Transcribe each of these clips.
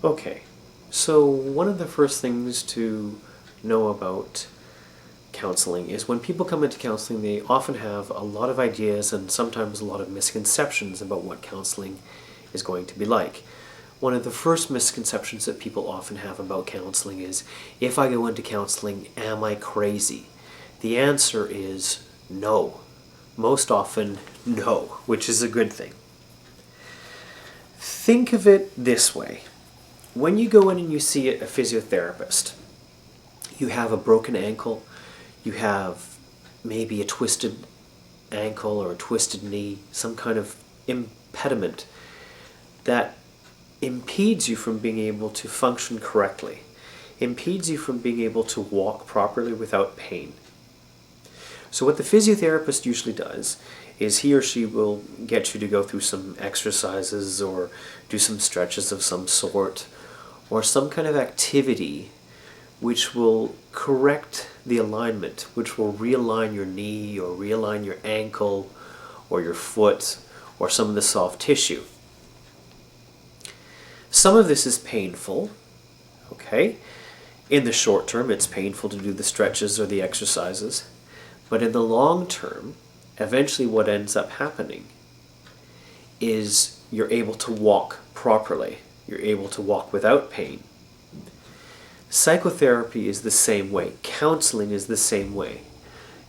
Okay, so one of the first things to know about counseling is when people come into counseling, they often have a lot of ideas and sometimes a lot of misconceptions about what counseling is going to be like. One of the first misconceptions that people often have about counseling is, if I go into counseling, am I crazy? The answer is no. Most often, no, which is a good thing. Think of it this way. When you go in and you see a physiotherapist, you have a broken ankle, you have maybe a twisted ankle or a twisted knee, some kind of impediment that impedes you from being able to function correctly, impedes you from being able to walk properly without pain. So what the physiotherapist usually does is he or she will get you to go through some exercises or do some stretches of some sort or some kind of activity which will correct the alignment, which will realign your knee or realign your ankle or your foot or some of the soft tissue. Some of this is painful, okay? In the short term, it's painful to do the stretches or the exercises. But in the long term, eventually what ends up happening is you're able to walk properly. You're able to walk without pain. Psychotherapy is the same way. Counseling is the same way.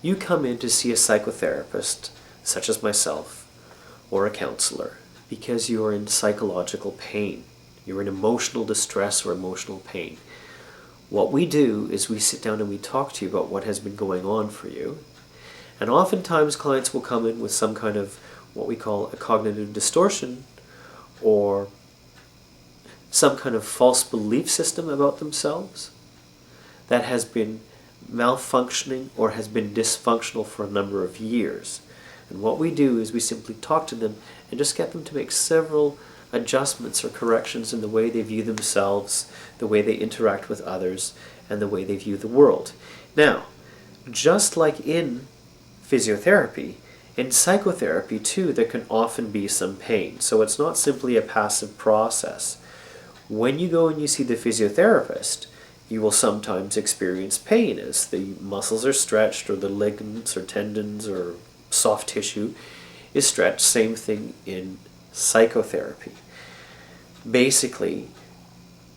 You come in to see a psychotherapist, such as myself, or a counselor, because you are in psychological pain. You're in emotional distress or emotional pain. What we do is we sit down and we talk to you about what has been going on for you. And oftentimes clients will come in with some kind of what we call a cognitive distortion or some kind of false belief system about themselves that has been malfunctioning or has been dysfunctional for a number of years. And what we do is we simply talk to them and just get them to make several adjustments or corrections in the way they view themselves, the way they interact with others, and the way they view the world. Now, just like in physiotherapy, in psychotherapy too, there can often be some pain. So it's not simply a passive process. When you go and you see the physiotherapist, you will sometimes experience pain as the muscles are stretched or the ligaments or tendons or soft tissue is stretched. Same thing in psychotherapy. Basically,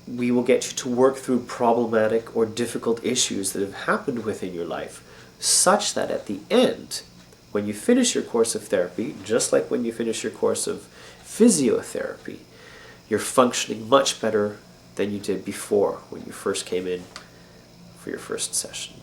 we will get you to work through problematic or difficult issues that have happened within your life, such that at the end, when you finish your course of therapy, just like when you finish your course of physiotherapy, you're functioning much better than you did before when you first came in for your first session.